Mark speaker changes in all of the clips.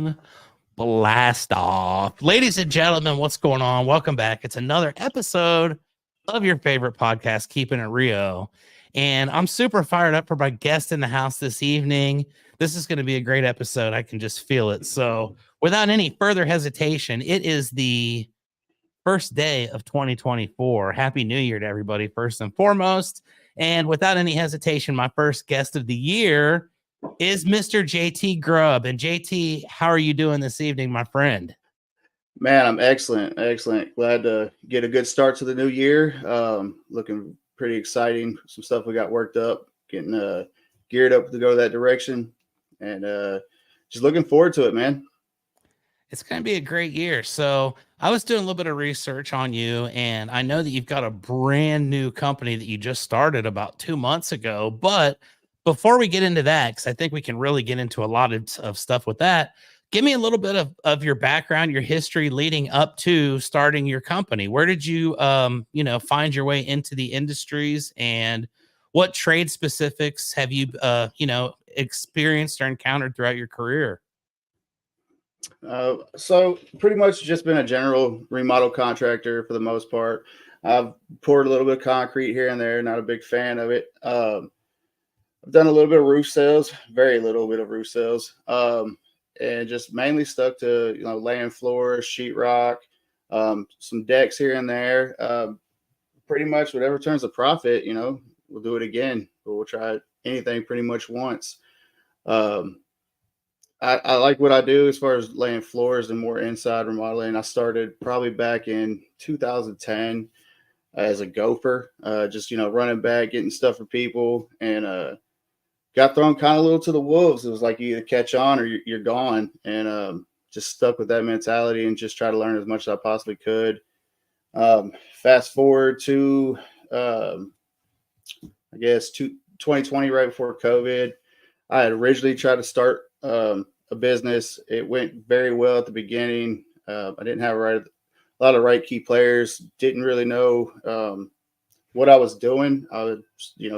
Speaker 1: on. Blast off. Ladies and gentlemen, what's going on? Welcome back. It's another episode of your favorite podcast, Keeping It Rio. And I'm super fired up for my guest in the house this evening. This is going to be a great episode. I can just feel it. So, without any further hesitation, it is the first day of 2024. Happy New Year to everybody, first and foremost. And without any hesitation, my first guest of the year is Mr. JT Grubb. And JT, how are you doing this evening, my friend?
Speaker 2: Man, I'm excellent. Glad to get a good start to the new year. Looking pretty exciting. Some stuff we got worked up, getting geared up to go that direction, and just looking forward to it, man.
Speaker 1: It's going to be a great year. So I was doing a little bit of research on you, and I know that you've got a brand new company that you just started about 2 months ago. But before we get into that, because I think we can really get into a lot of stuff with that, give me a little bit of your background, your history leading up to starting your company. Where did you, find your way into the industries, and what trade specifics have you, experienced or encountered throughout your career?
Speaker 2: So pretty much just been a general remodel contractor for the most part. I've poured a little bit of concrete here and there. Not a big fan of it. I've done a little bit of roof sales, very little bit of roof sales, and just mainly stuck to laying floors, sheetrock, some decks here and there. Pretty much whatever turns a profit, we'll do it again. But we'll try anything pretty much once. Um, I like what I do as far as laying floors and more inside remodeling. I started probably back in 2010 as a gopher, just running back, getting stuff for people, and got thrown kind of a little to the wolves. It was like you either catch on or you're gone, and just stuck with that mentality and just try to learn as much as I possibly could. Fast forward to I guess 2020, right before COVID. I had originally tried to start a business. It went very well at the beginning. I didn't have a lot of right key players. Didn't really know what I was doing. I was,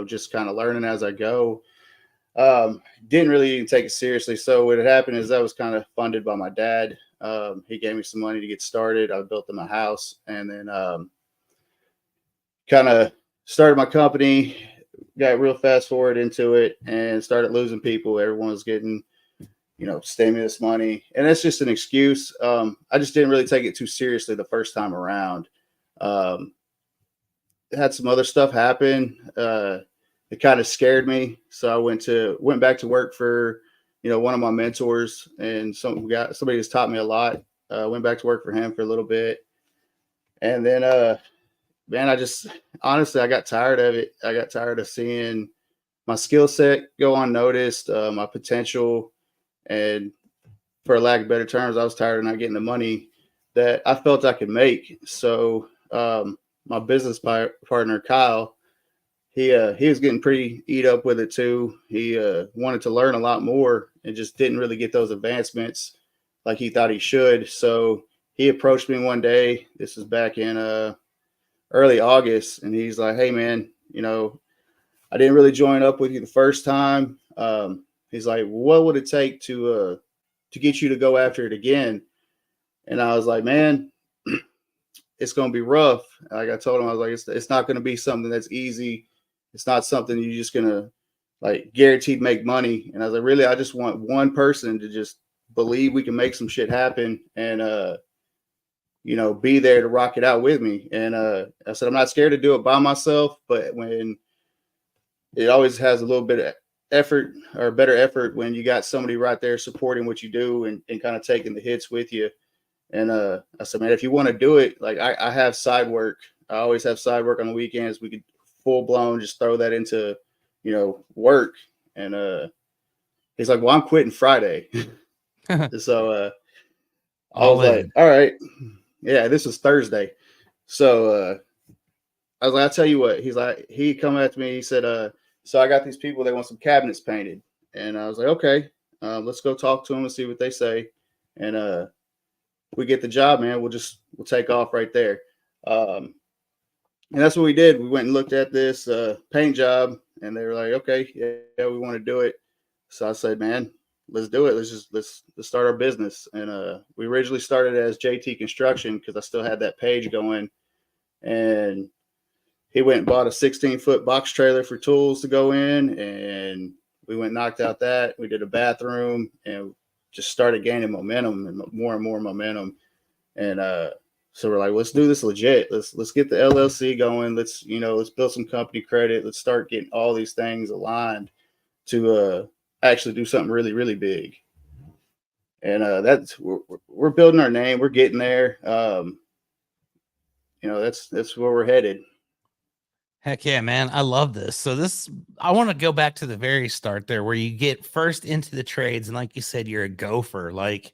Speaker 2: just kind of learning as I go. Didn't really even take it seriously. So what had happened is that was kind of funded by my dad. He gave me some money to get started. I built him a house, and then kind of started my company. Got real fast forward into it and started losing people. Everyone was getting, stimulus money, and that's just an excuse. I just didn't really take it too seriously the first time around. Had some other stuff happen. It kind of scared me, so I went back to work for, one of my mentors, and somebody who's taught me a lot. Went back to work for him for a little bit, and then man, I got tired of it. I got tired of seeing my skill set go unnoticed, my potential, and for lack of better terms, I was tired of not getting the money that I felt I could make. So my business partner, Kyle, he was getting pretty eat up with it too. He wanted to learn a lot more and just didn't really get those advancements like he thought he should. So he approached me one day. This was back in early August, and he's like, "Hey, man, I didn't really join up with you the first time." He's like, "What would it take to get you to go after it again?" And I was like, "Man, it's going to be rough." Like I told him, I was like, "It's not going to be something that's easy. It's not something you're just going to like guaranteed make money." And I was like, "Really, I just want one person to just believe we can make some shit happen and be there to rock it out with me." And I said, "I'm not scared to do it by myself, but when it always has a little bit of effort or better effort when you got somebody right there supporting what you do and kind of taking the hits with you." And I said, "Man, if you want to do it, like I have side work. I always have side work on the weekends. We could full blown just throw that into, work." And he's like, "Well, I'm quitting Friday." So I was like, "All right." Yeah, this is Thursday. So I was like, "I'll tell you what." He come at me. He said, "So I got these people. They want some cabinets painted." And I was like, "Okay, let's go talk to them and see what they say." And we get the job, man. We'll take off right there. And that's what we did. We went and looked at this paint job, and they were like, "Okay, yeah, we want to do it." So I said, "Man, let's do it. Let's start our business. And we originally started as JT Construction because I still had that page going. And he went and bought a 16-foot box trailer for tools to go in, and we went and knocked out that. We did a bathroom and just started gaining momentum and more momentum. And so we're like, let's do this legit. Let's get the LLC going. Let's build some company credit. Let's start getting all these things aligned to actually do something really, really big. And we're building our name. We're getting there. That's where we're headed.
Speaker 1: Heck yeah, man. I love this. So I want to go back to the very start there where you get first into the trades. And like you said, you're a gopher. Like,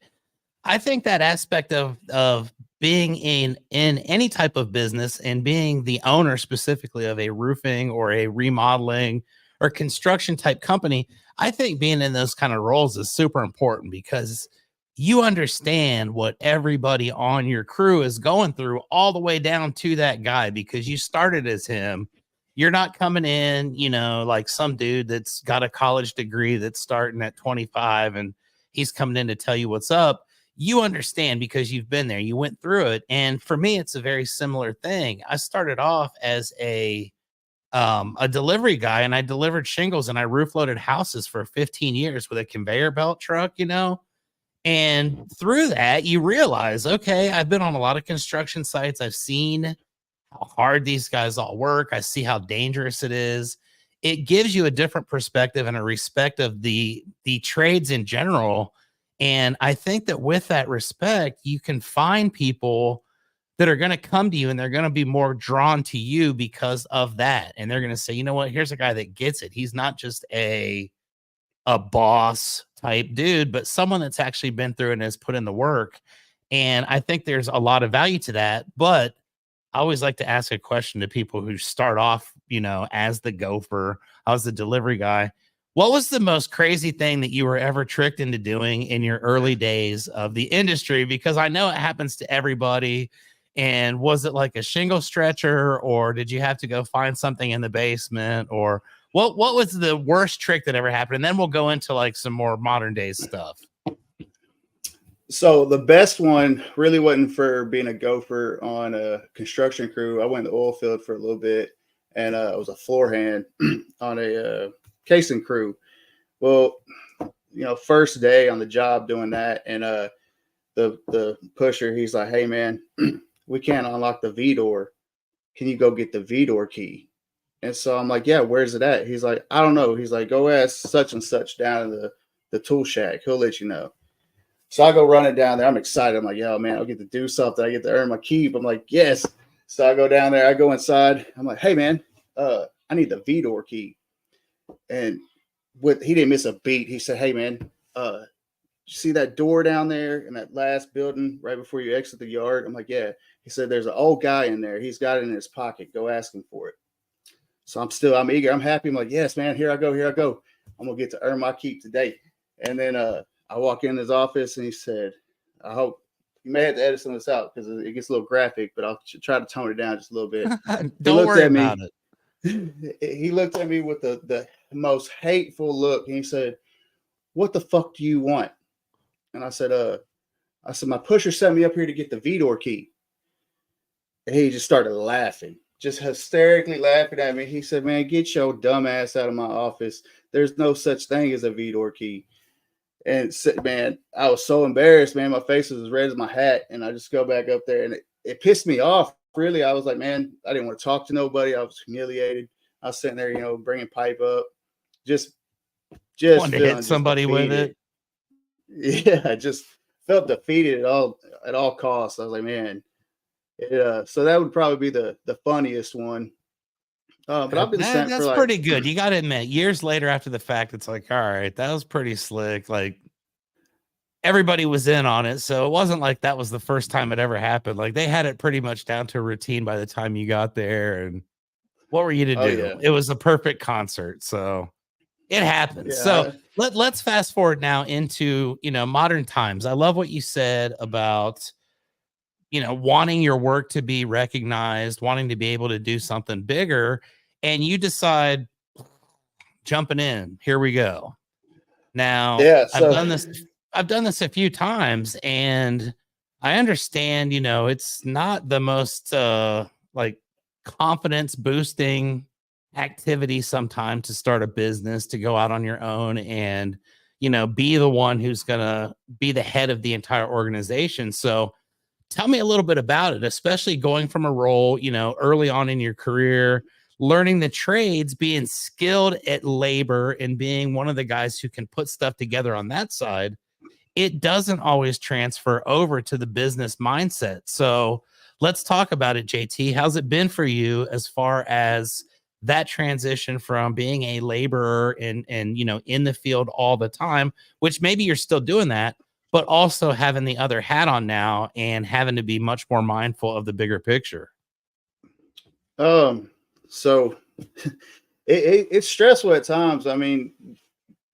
Speaker 1: I think that aspect of being in any type of business and being the owner specifically of a roofing or a remodeling or construction type company, I think being in those kind of roles is super important because you understand what everybody on your crew is going through all the way down to that guy because you started as him. You're not coming in, like some dude that's got a college degree that's starting at 25 and he's coming in to tell you what's up. You understand because you've been there, you went through it. And for me, it's a very similar thing. I started off as a delivery guy and I delivered shingles and I roof loaded houses for 15 years with a conveyor belt truck, and through that you realize, okay, I've been on a lot of construction sites. I've seen how hard these guys all work. I see how dangerous it is. It gives you a different perspective and a respect of the trades in general. And I think that with that respect, you can find people that are going to come to you and they're going to be more drawn to you because of that. And they're going to say, you know what, here's a guy that gets it. He's not just a boss type dude, but someone that's actually been through and has put in the work. And I think there's a lot of value to that. But I always like to ask a question to people who start off, as the gopher. I was the delivery guy. What was the most crazy thing that you were ever tricked into doing in your early days of the industry? Because I know it happens to everybody. And was it like a shingle stretcher, or did you have to go find something in the basement, or what was the worst trick that ever happened? And then we'll go into like some more modern day stuff.
Speaker 2: So the best one really wasn't for being a gopher on a construction crew. I went to the oil field for a little bit, and I was a floor hand on a casing crew. Well, first day on the job doing that, and the pusher, he's like, "Hey man, we can't unlock the V door. Can you go get the V door key?" And so I'm like, "Yeah, where's it at?" He's like, "I don't know." He's like, "Go ask such and such down in the tool shack. He'll let you know." So I go running down there. I'm excited. I'm like, "Yo, man, I'll get to do something. I get to earn my keep." I'm like, "Yes." So I go down there. I go inside. I'm like, "Hey, man, I need the V door key." And he didn't miss a beat. He said, "Hey, man, you see that door down there in that last building right before you exit the yard?" I'm like, "Yeah." He said, "There's an old guy in there. He's got it in his pocket. Go ask him for it." So I'm eager. I'm happy. I'm like, "Yes, man, here I go. I'm going to get to earn my keep today." And then I walk in his office and he said, "I hope you may have to edit some of this out because it gets a little graphic, but I'll try to tone it down just a little bit."
Speaker 1: Don't worry about it.
Speaker 2: He looked at me with the most hateful look and he said, "What the fuck do you want?" And I said, "My pusher sent me up here to get the V door key." And he just started laughing, just hysterically laughing at me. He said, "Man, get your dumb ass out of my office. There's no such thing as a V door key." And man, I was so embarrassed, man. My face was as red as my hat. And I just go back up there and it pissed me off. Really, I was like, man, I didn't want to talk to nobody. I was humiliated. I was sitting there, bringing pipe up, just
Speaker 1: wanted to hit somebody with it.
Speaker 2: Yeah, I just felt defeated at all costs. I was like, man, so that would probably be the funniest one. But I've been sent
Speaker 1: that's
Speaker 2: for
Speaker 1: pretty good. You got to admit, years later after the fact, it's like, all right, that was pretty slick. Like everybody was in on it. So it wasn't like that was the first time it ever happened. Like they had it pretty much down to a routine by the time you got there. And what were you to do?
Speaker 2: Yeah.
Speaker 1: It was a perfect concert. So it happens.
Speaker 2: Yeah.
Speaker 1: So let's fast forward now into, modern times. I love what you said about, wanting your work to be recognized, wanting to be able to do something bigger. And you decide, jumping in, here we go. Now,
Speaker 2: Yeah.
Speaker 1: I've
Speaker 2: So
Speaker 1: done this I've done this a few times, and I understand, it's not the most like confidence boosting activity sometimes to start a business, to go out on your own and, be the one who's going to be the head of the entire organization. So, tell me a little bit about it, especially going from a role, early on in your career, learning the trades, being skilled at labor, and being one of the guys who can put stuff together on that side. It doesn't always transfer over to the business mindset. So let's talk about it, JT. How's it been for you as far as that transition from being a laborer and in the field all the time, which maybe you're still doing that, but also having the other hat on now and having to be much more mindful of the bigger picture?
Speaker 2: so it's stressful at times. I mean,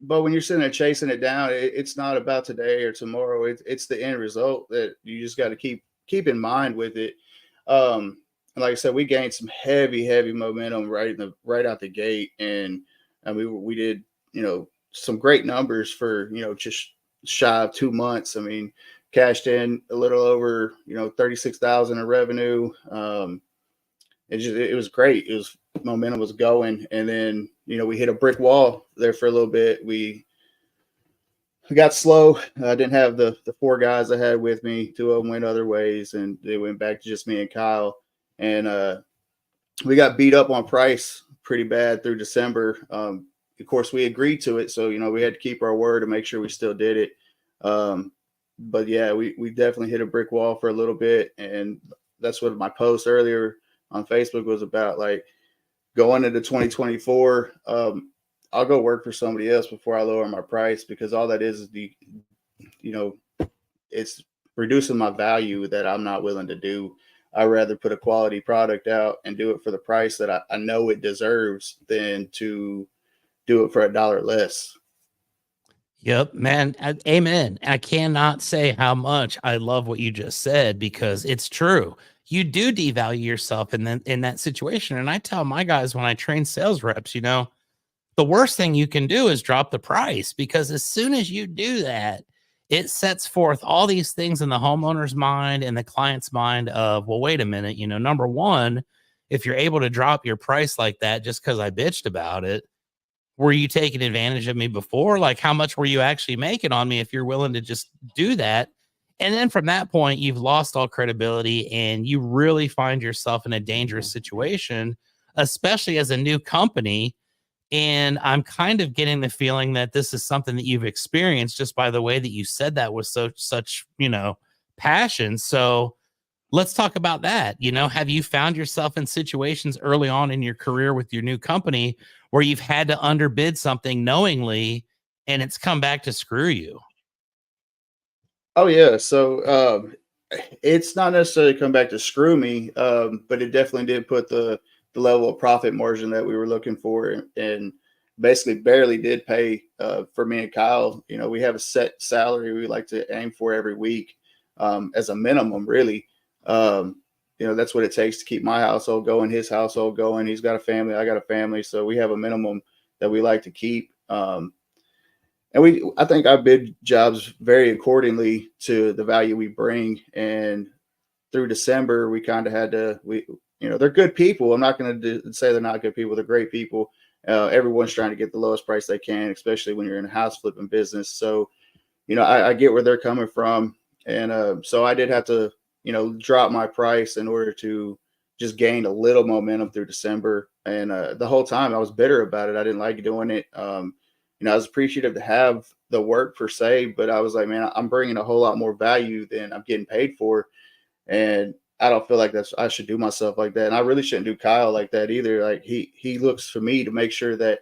Speaker 2: but when you're sitting there chasing it down, it's not about today or tomorrow. It's the end result that you just got to keep in mind with it. And like I said, we gained some heavy momentum right out the gate, and we did some great numbers for just shy of 2 months. I mean, cashed in a little over 36,000 in revenue. It was great. It was Momentum was going, and then we hit a brick wall there for a little bit. We got slow. I didn't have the four guys I had with me. Two of them went other ways, and they went back to just me and Kyle. And we got beat up on price pretty bad through December. Of course, we agreed to it, so we had to keep our word and make sure we still did it. But yeah, we definitely hit a brick wall for a little bit, and that's what my post earlier on Facebook was about. Like, going into 2024, I'll go work for somebody else before I lower my price, because all that is it's reducing my value that I'm not willing to do. I'd rather put a quality product out and do it for the price that I know it deserves than to do it for $1 less.
Speaker 1: Yep, man. Amen. I cannot say how much I love what you just said, because it's true. You do devalue yourself in that situation. And I tell my guys when I train sales reps, the worst thing you can do is drop the price, because as soon as you do that, it sets forth all these things in the homeowner's mind and the client's mind of, well, wait a minute, number one, if you're able to drop your price like that just because I bitched about it, were you taking advantage of me before? Like, how much were you actually making on me if you're willing to just do that? And then from that point, you've lost all credibility and you really find yourself in a dangerous situation, especially as a new company. And I'm kind of getting the feeling that this is something that you've experienced just by the way that you said that with such, passion. So let's talk about that. Have you found yourself in situations early on in your career with your new company where you've had to underbid something knowingly and it's come back to screw you?
Speaker 2: Oh yeah, so it's not necessarily come back to screw me, but it definitely did put the level of profit margin that we were looking for, and basically barely did pay for me and Kyle. We have a set salary we like to aim for every week, as a minimum, really. That's what it takes to keep my household going, his household going. He's got a family, I got a family, so we have a minimum that we like to keep. And I think I bid jobs very accordingly to the value we bring. And through December, we kind of had to, they're good people. I'm not going to say they're not good people. They're great people. Everyone's trying to get the lowest price they can, especially when you're in a house flipping business. So, I get where they're coming from. And so I did have to, drop my price in order to just gain a little momentum through December. And the whole time I was bitter about it. I didn't like doing it. I was appreciative to have the work per se, but I was like, man, I'm bringing a whole lot more value than I'm getting paid for. And I don't feel like I should do myself like that. And I really shouldn't do Kyle like that either. Like, he looks for me to make sure that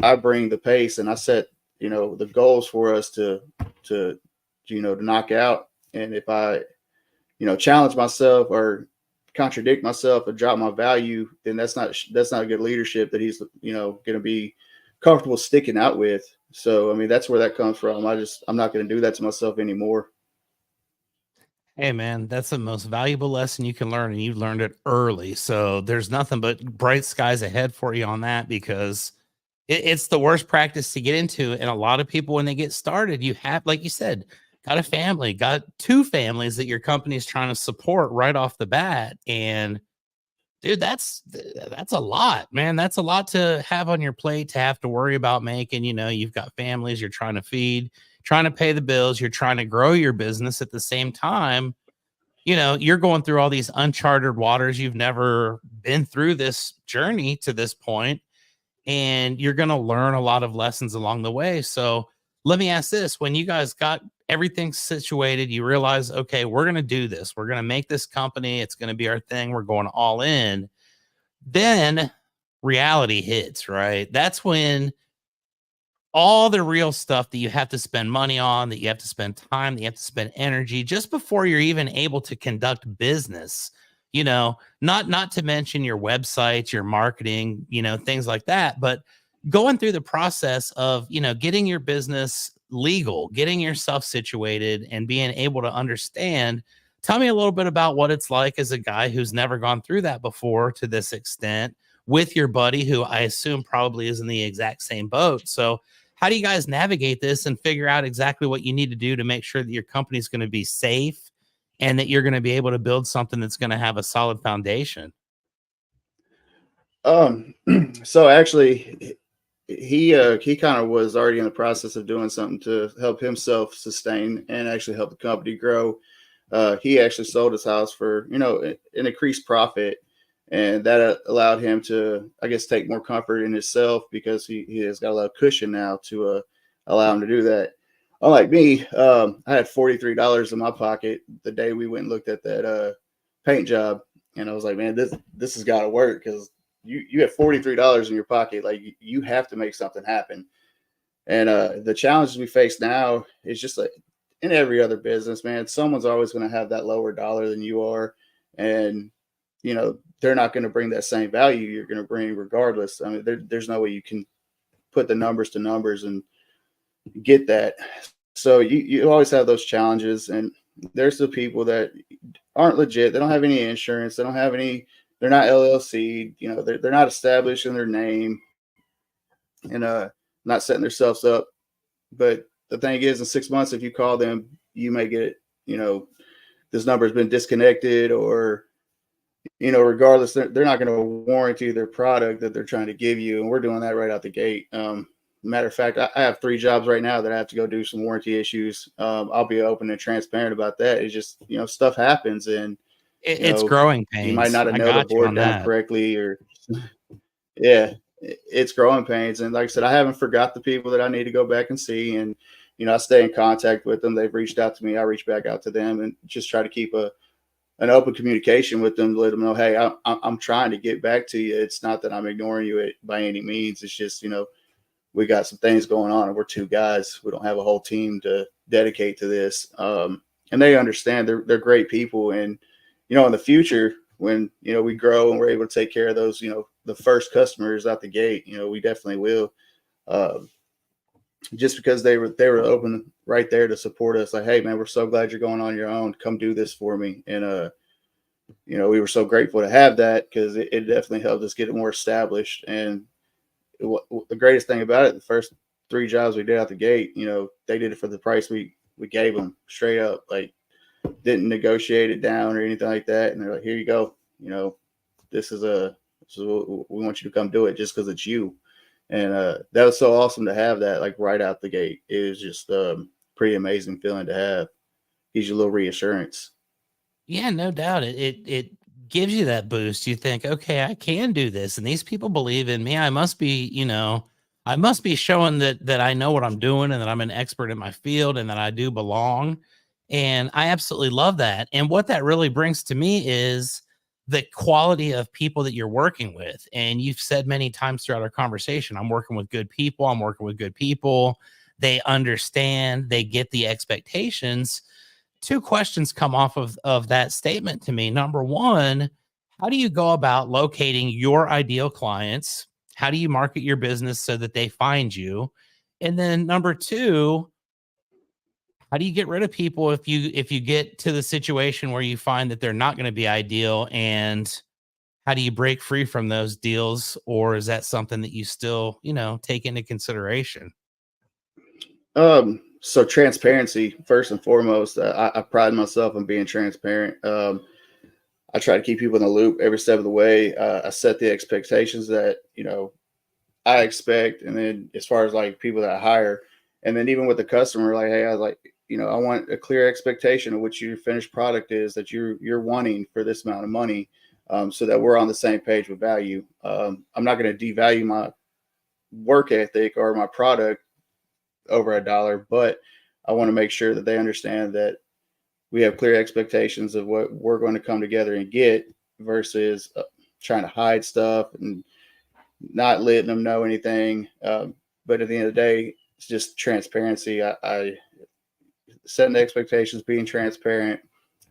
Speaker 2: I bring the pace, and I set, the goals for us to knock out. And if I, challenge myself or contradict myself or drop my value, then that's not good leadership that he's, going to be comfortable sticking out with. So, I mean, that's where that comes from. I'm not going to do that to myself anymore.
Speaker 1: Hey man, that's the most valuable lesson you can learn, and you learned it early. So there's nothing but bright skies ahead for you on that, because It's the worst practice to get into. And a lot of people, when they get started, you have, like you said, got a family, got two families that your company is trying to support right off the bat. And dude, that's a lot, man. That's a lot to have on your plate, to have to worry about making. You've got families you're trying to feed, trying to pay the bills, you're trying to grow your business at the same time. You're going through all these uncharted waters. You've never been through this journey to this point, and you're going to learn a lot of lessons along the way. So let me ask this: when you guys got everything situated, you realize, okay, we're going to do this, we're going to make this company, it's going to be our thing, we're going all in. Then reality hits, right? That's when all the real stuff that you have to spend money on, that you have to spend time, that you have to spend energy just before you're even able to conduct business. Not to mention your websites, your marketing, things like that, but going through the process of, getting your business legal, getting yourself situated, and being able to understand. Tell me a little bit about what it's like as a guy who's never gone through that before to this extent, with your buddy, who I assume probably is in the exact same boat. So how do you guys navigate this and figure out exactly what you need to do to make sure that your company is going to be safe and that you're going to be able to build something that's going to have a solid foundation?
Speaker 2: Um, so actually, he kind of was already in the process of doing something to help himself sustain and actually help the company grow. He actually sold his house for an increased profit, and that allowed him to, I guess, take more comfort in himself because he has got a lot of cushion now to allow him to do that. Unlike me, I had $43 in my pocket the day we went and looked at that paint job, and I was like, man, this has got to work because you have $43 in your pocket, like you have to make something happen. And the challenges we face now is just like in every other business, man. Someone's always going to have that lower dollar than you are, and they're not going to bring that same value you're going to bring regardless. I mean, there's no way you can put the numbers to numbers and get that. So you always have those challenges, and there's the people that aren't legit. They don't have any insurance. They don't have any. They're not LLC. They're not established in their name, and not setting themselves up. But the thing is, in 6 months, if you call them, you may get this number has been disconnected, or regardless, they're not going to warranty their product that they're trying to give you, and we're doing that right out the gate. Matter of fact, I have 3 jobs right now that I have to go do some warranty issues. I'll be open and transparent about that. It's just stuff happens, and
Speaker 1: It's growing
Speaker 2: you might
Speaker 1: pains.
Speaker 2: not have
Speaker 1: I
Speaker 2: nailed the
Speaker 1: got you
Speaker 2: board
Speaker 1: on
Speaker 2: down
Speaker 1: that.
Speaker 2: correctly, or yeah, it's growing pains. And like I said, I haven't forgot the people that I need to go back and see, and I stay in contact with them. They've reached out to me. I reach back out to them, and just try to keep an open communication with them to let them know, hey, I'm trying to get back to you. It's not that I'm ignoring you by any means. It's just, we got some things going on, and we're 2 guys. We don't have a whole team to dedicate to this. And they understand. They're great people. And, in the future, when, we grow and we're able to take care of those, the first customers out the gate, we definitely will. Just because they were open right there to support us. Like, hey man, we're so glad you're going on your own. Come do this for me. And, we were so grateful to have that, because it definitely helped us get it more established. And the greatest thing about it, the first 3 jobs we did out the gate, they did it for the price we gave them, straight up. Like, didn't negotiate it down or anything like that. And they're like, here you go. This is what we want you to come do it just because it's you. And that was so awesome to have that, like, right out the gate. It was just pretty amazing feeling to have. Gives you a little reassurance.
Speaker 1: Yeah, no doubt. It gives you that boost. You think, okay, I can do this, and these people believe in me. I must be showing that I know what I'm doing, and that I'm an expert in my field, and that I do belong. And I absolutely love that. And what that really brings to me is the quality of people that you're working with. And you've said many times throughout our conversation, I'm working with good people. I'm working with good people. They understand, they get the expectations. 2 questions come off of that statement to me. Number 1, how do you go about locating your ideal clients? How do you market your business so that they find you? And then number 2, how do you get rid of people if you get to the situation where you find that they're not going to be ideal, and how do you break free from those deals, or is that something that you still, take into consideration?
Speaker 2: So transparency first and foremost. I pride myself on being transparent. I try to keep people in the loop every step of the way. I set the expectations that I expect, and then as far as like people that I hire, and then even with the customer, like, hey, I was like, I want a clear expectation of what your finished product is that you're wanting for this amount of money, so that we're on the same page with value. I'm not going to devalue my work ethic or my product over $1, but I want to make sure that they understand that we have clear expectations of what we're going to come together and get versus trying to hide stuff and not letting them know anything. But at the end of the day, it's just transparency. I setting the expectations, being transparent.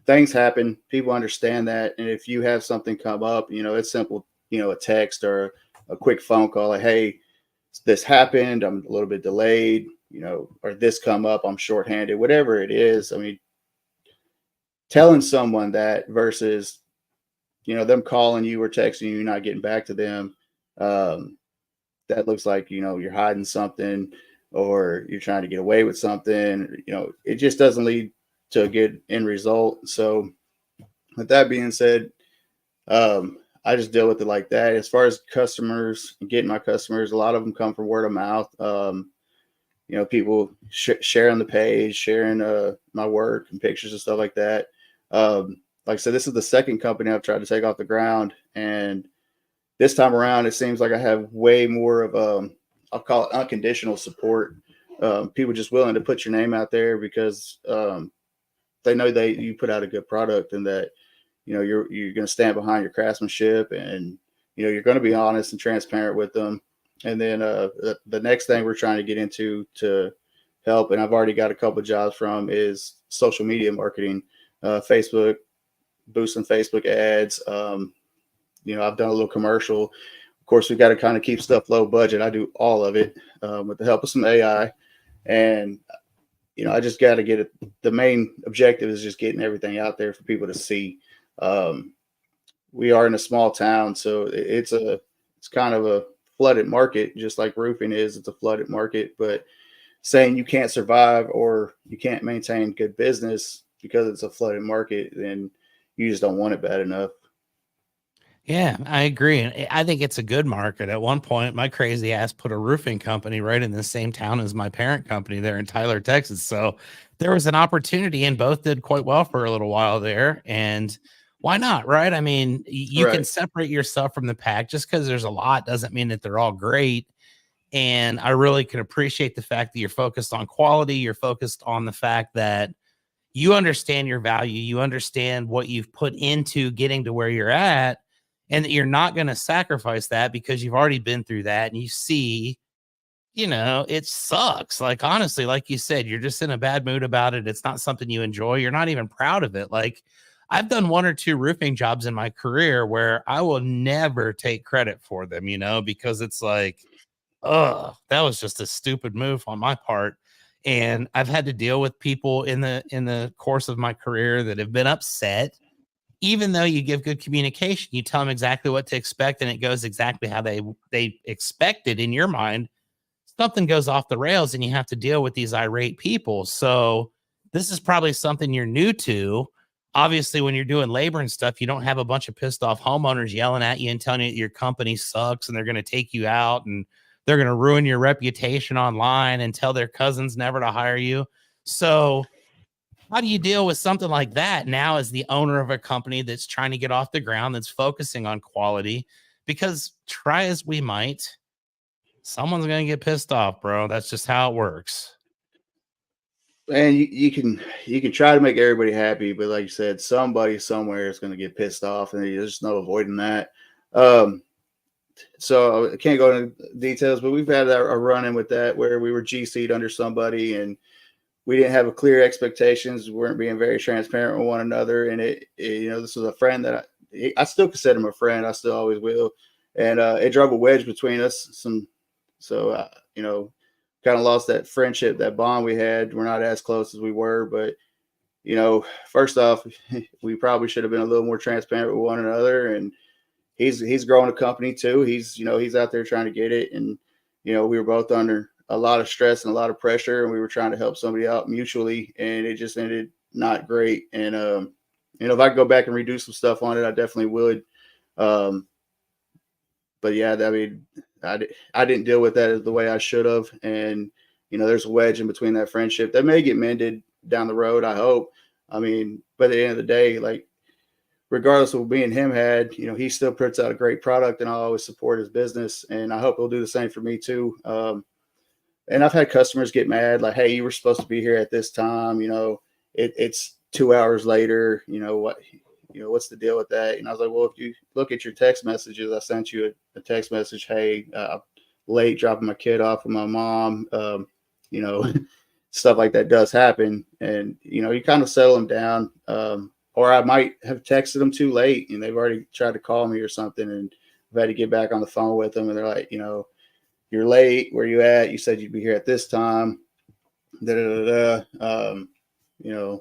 Speaker 2: Things happen. People understand that. And if you have something come up, it's simple, a text or a quick phone call, like, hey, this happened. I'm a little bit delayed, or this come up. I'm shorthanded, whatever it is. I mean, telling someone that versus, them calling you or texting you, not getting back to them. That looks like, you're hiding something or you're trying to get away with something. It just doesn't lead to a good end result. So with that being said, I just deal with it like that. As far as customers, getting my customers, a lot of them come from word of mouth. People sharing the page, sharing my work and pictures and stuff like that. Like I said, this is the second company I've tried to take off the ground, and this time around, it seems like I have way more of I'll call it unconditional support. People just willing to put your name out there because they know you put out a good product and that you're going to stand behind your craftsmanship, and you're going to be honest and transparent with them. And then the next thing we're trying to get into to help, and I've already got a couple of jobs from, is social media marketing, Facebook, boosting Facebook ads. I've done a little commercial. Of course, we got to kind of keep stuff low budget. I do all of it with the help of some AI, and I just got to get it. The main objective is just getting everything out there for people to see. We are in a small town, so it's kind of a flooded market, just like roofing is. It's a flooded market, but saying you can't survive or you can't maintain good business because it's a flooded market, then you just don't want it bad enough.
Speaker 1: Yeah, I agree. And I think it's a good market. At one point, my crazy ass put a roofing company right in the same town as my parent company there in Tyler, Texas. So there was an opportunity, and both did quite well for a little while there. And why not? Right. I mean, you can
Speaker 2: Right.
Speaker 1: separate yourself from the pack. Just because there's a lot doesn't mean that they're all great. And I really can appreciate the fact that you're focused on quality. You're focused on the fact that you understand your value. You understand what you've put into getting to where you're at, and that you're not going to sacrifice that because you've already been through that. And you see, it sucks. Like, honestly, like you said, you're just in a bad mood about it. It's not something you enjoy. You're not even proud of it. Like, I've done one or two roofing jobs in my career where I will never take credit for them, because it's like, that was just a stupid move on my part. And I've had to deal with people in the course of my career that have been upset. Even though you give good communication, you tell them exactly what to expect, and it goes exactly how they expect it in your mind. Something goes off the rails, and you have to deal with these irate people. So this is probably something you're new to. Obviously, when you're doing labor and stuff, you don't have a bunch of pissed off homeowners yelling at you and telling you that your company sucks and they're going to take you out and they're going to ruin your reputation online and tell their cousins never to hire you. So how do you deal with something like that now as the owner of a company that's trying to get off the ground, that's focusing on quality? Because try as we might, someone's going to get pissed off, bro. That's just how it works.
Speaker 2: And you can try to make everybody happy, but like you said, somebody somewhere is going to get pissed off, and there's no avoiding that. So I can't go into details, but we've had a run in with that where we were GC'd under somebody, and we didn't have a clear expectations. We weren't being very transparent with one another, and this was a friend that I still consider him a friend. I still always will, and it drove a wedge between us. Kind of lost that friendship, that bond we had. We're not as close as we were, but first off, we probably should have been a little more transparent with one another, and he's growing a company too. He's out there trying to get it, and we were both under a lot of stress and a lot of pressure, and we were trying to help somebody out mutually, and it just ended not great. And if I could go back and redo some stuff on it, I definitely would. Um, but yeah, I mean, I didn't deal with that the way I should have, and there's a wedge in between that friendship that may get mended down the road. I hope. I mean, but at the end of the day, like regardless of what me and him had, he still puts out a great product, and I always support his business, and I hope he'll do the same for me too. And I've had customers get mad, like, "Hey, you were supposed to be here at this time. It's 2 hours later. What's the deal with that?" And I was like, "Well, if you look at your text messages, I sent you a text message. Hey, late dropping my kid off with my mom. You know, stuff like that does happen, and you kind of settle them down. Or I might have texted them too late, and they've already tried to call me or something, and I've had to get back on the phone with them, and they're like, you're late. Where you at? You said you'd be here at this time. Da da da da.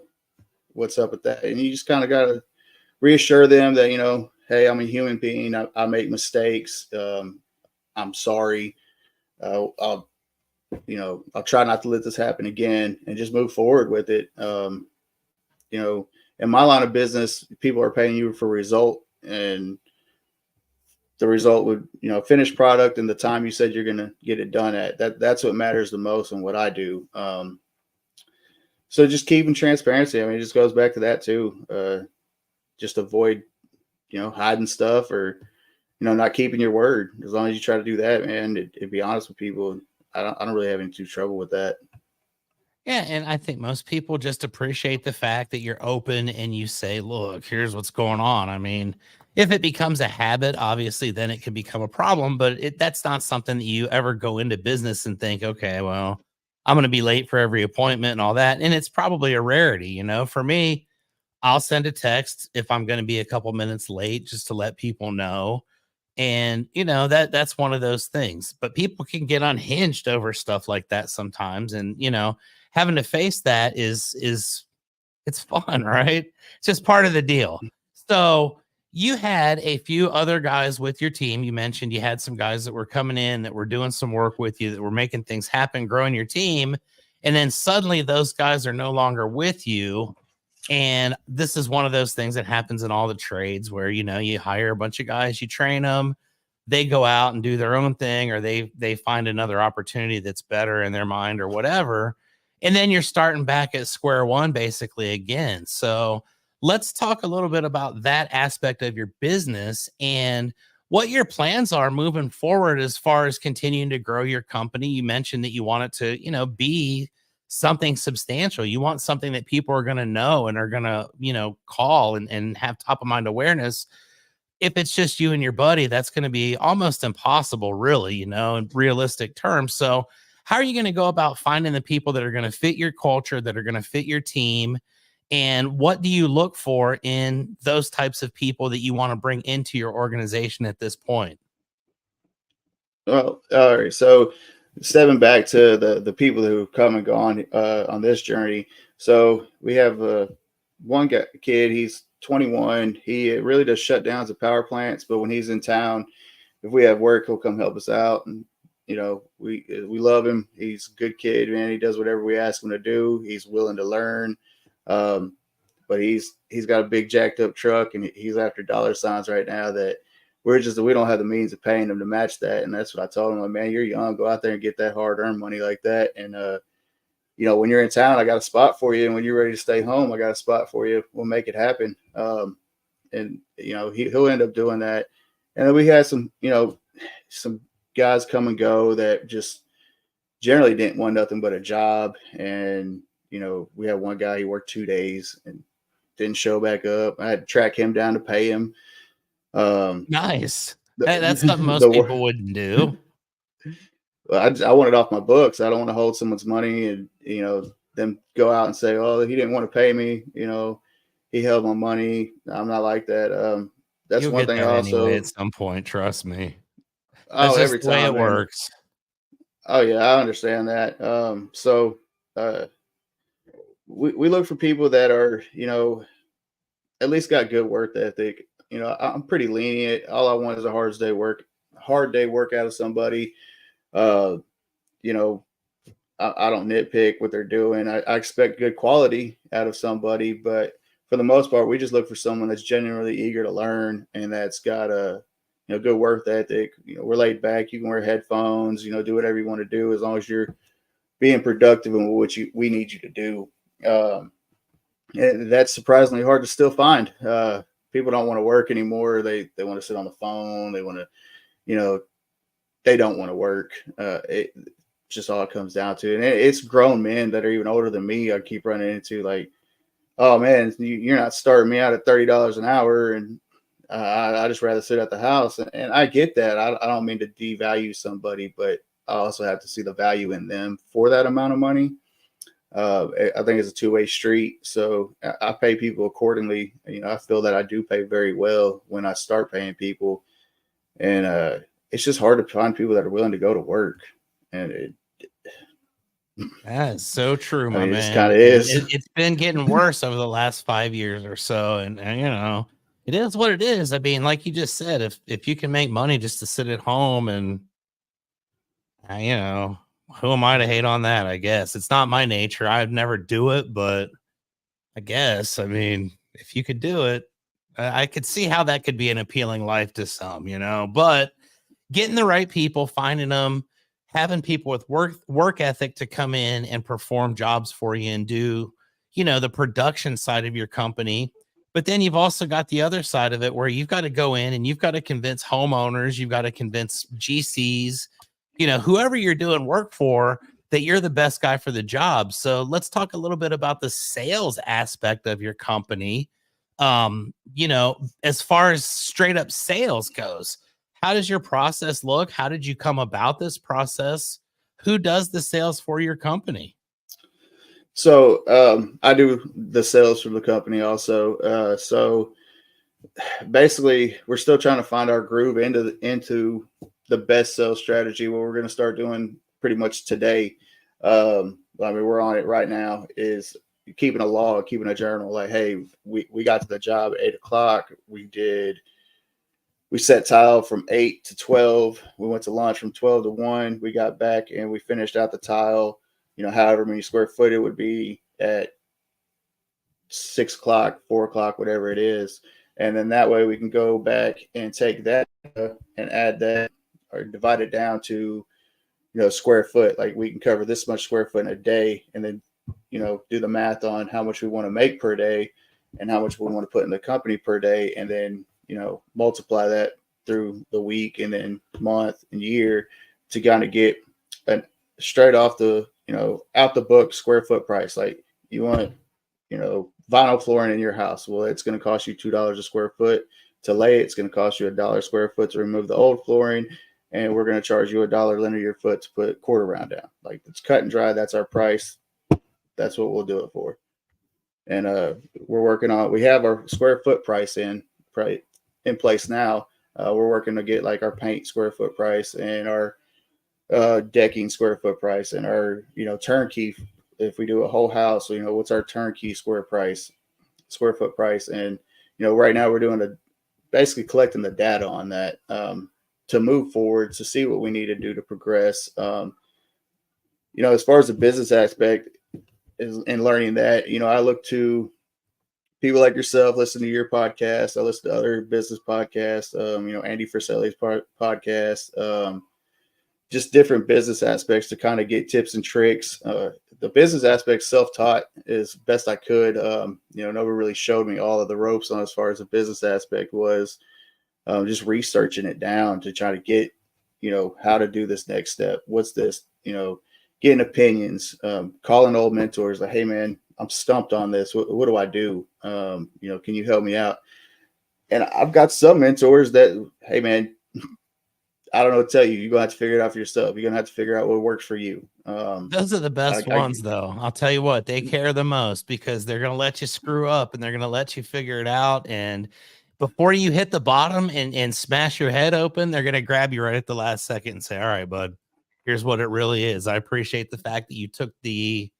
Speaker 2: What's up with that?" And you just kind of got to reassure them that hey, I'm a human being. I make mistakes. I'm sorry. I'll I'll try not to let this happen again, and just move forward with it. In my line of business, people are paying you for result, and the result would, finished product and the time you said you're going to get it done at. That's what matters the most in what I do. So just keeping transparency. I mean, it just goes back to that too. Just avoid, hiding stuff, or, not keeping your word. As long as you try to do that, man, it'd be honest with people. I don't really have any too trouble with that.
Speaker 1: Yeah, and I think most people just appreciate the fact that you're open and you say, "Look, here's what's going on." I mean, if it becomes a habit, obviously, then it can become a problem. But that's not something that you ever go into business and think, "Okay, well, I'm going to be late for every appointment and all that." And it's probably a rarity, For me, I'll send a text if I'm going to be a couple minutes late, just to let people know. And that's one of those things, but people can get unhinged over stuff like that sometimes. And having to face that is it's fun, right? It's just part of the deal. So you had a few other guys with your team. You mentioned you had some guys that were coming in that were doing some work with you, that were making things happen, growing your team, and then suddenly those guys are no longer with you. And this is one of those things that happens in all the trades where, you hire a bunch of guys, you train them, they go out and do their own thing, or they find another opportunity that's better in their mind or whatever. And then you're starting back at square one basically again. So let's talk a little bit about that aspect of your business and what your plans are moving forward as far as continuing to grow your company. You mentioned that you want it to, be something substantial. You want something that people are going to know and are going to, call and have top of mind awareness. If it's just you and your buddy, that's going to be almost impossible, really, in realistic terms. So, how are you going to go about finding the people that are going to fit your culture, that are going to fit your team? And what do you look for in those types of people that you want to bring into your organization at this point?
Speaker 2: Well, all right. So stepping back to the people who have come and gone on this journey. So we have one kid. He's 21. He really does shutdowns at power plants, but when he's in town, if we have work, he'll come help us out. And we love him. He's a good kid, man. He does whatever we ask him to do. He's willing to learn. But he's got a big jacked up truck, and he's after dollar signs right now that we don't have the means of paying him to match that. And that's what I told him. Like, man, you're young. Go out there and get that hard earned money like that. And, when you're in town, I got a spot for you. And when you're ready to stay home, I got a spot for you. We'll make it happen. And he'll end up doing that. And then we had some guys come and go that just generally didn't want nothing but a job. And, we had one guy, he worked 2 days and didn't show back up. I had to track him down to pay him.
Speaker 1: Nice. That's something most people wouldn't do.
Speaker 2: I want it off my books. I don't want to hold someone's money and, them go out and say, "Oh, he didn't want to pay me. He held my money." I'm not like that. That's
Speaker 1: You'll
Speaker 2: one
Speaker 1: get
Speaker 2: thing I
Speaker 1: there
Speaker 2: also
Speaker 1: anyway at some point, trust me. That's
Speaker 2: Oh,
Speaker 1: just
Speaker 2: every
Speaker 1: the way
Speaker 2: time,
Speaker 1: it
Speaker 2: man.
Speaker 1: works.
Speaker 2: Oh yeah, I understand that. So we look for people that are, at least got good work ethic. I'm pretty lenient. All I want is a hard day work out of somebody. Uh, you know, I don't nitpick what they're doing. I expect good quality out of somebody, but for the most part, we just look for someone that's genuinely eager to learn and that's got a good work ethic. We're laid back. You can wear headphones. Do whatever you want to do as long as you're being productive in what we need you to do. And that's surprisingly hard to still find. People don't want to work anymore. They want to sit on the phone. They want to, they don't want to work. It just all it comes down to. And it's grown men that are even older than me. I keep running into like, oh man, you're not starting me out at $30 an hour. And I just rather sit at the house. And I get that. I don't mean to devalue somebody, but I also have to see the value in them for that amount of money. I think it's a two-way street. So I pay people accordingly. I feel that I do pay very well when I start paying people. And it's just hard to find people that are willing to go to work. And
Speaker 1: that is so true, my man.
Speaker 2: It just kind of is.
Speaker 1: It's been getting worse over the last 5 years or so. And it is what it is. I mean, like you just said, if you can make money just to sit at home and, who am I to hate on that? I guess it's not my nature. I'd never do it, but I guess, if you could do it, I could see how that could be an appealing life to some, but getting the right people, finding them, having people with work ethic to come in and perform jobs for you and do, the production side of your company. But then you've also got the other side of it where you've got to go in and you've got to convince homeowners, you've got to convince GCs, whoever you're doing work for, that you're the best guy for the job. So let's talk a little bit about the sales aspect of your company. As far as straight up sales goes, how does your process look? How did you come about this process? Who does the sales for your company?
Speaker 2: So I do the sales for the company also. So basically, we're still trying to find our groove into the best sales strategy. What we're going to start doing pretty much today. We're on it right now. Is keeping a log, keeping a journal. Like, hey, we got to the job at 8:00. We set tile from 8 to 12. We went to lunch from 12 to 1. We got back and we finished out the tile. However many square foot it would be at 6 o'clock, 4 o'clock, whatever it is. And then that way we can go back and take that and add that or divide it down to, square foot. Like we can cover this much square foot in a day and then, do the math on how much we want to make per day and how much we want to put in the company per day. And then, multiply that through the week and then month and year to kind of get an straight off the, out the book square foot price. Like you want, vinyl flooring in your house. Well, it's going to cost you $2 a square foot to lay it. It's going to cost you $1 a square foot to remove the old flooring. And we're going to charge you $1 linear foot to put quarter round down. Like it's cut and dry. That's our price. That's what we'll do it for. And we're working on, we have our square foot price in place now. We're working to get like our paint square foot price and our decking square foot price and our, turnkey. If we do a whole house, what's our turnkey square foot price. And, right now we're doing basically collecting the data on that to move forward, to see what we need to do to progress. As far as the business aspect and learning that, I look to people like yourself, listen to your podcast. I listen to other business podcasts, Andy Friselli's podcast, just different business aspects to kind of get tips and tricks. The business aspect, self-taught as best I could. Nobody really showed me all of the ropes on as far as the business aspect was. Just researching it down to try to get, how to do this next step. What's this, getting opinions, calling old mentors like, hey man, I'm stumped on this. What do I do? Can you help me out? And I've got some mentors that, hey man, I don't know what to tell you. You're going to have to figure it out for yourself. You're going to have to figure out what works for you.
Speaker 1: Those are the best ones, though. I'll tell you what, they care the most because they're going to let you screw up and they're going to let you figure it out. And before you hit the bottom and smash your head open, they're going to grab you right at the last second and say, all right, bud, here's what it really is. I appreciate the fact that you took the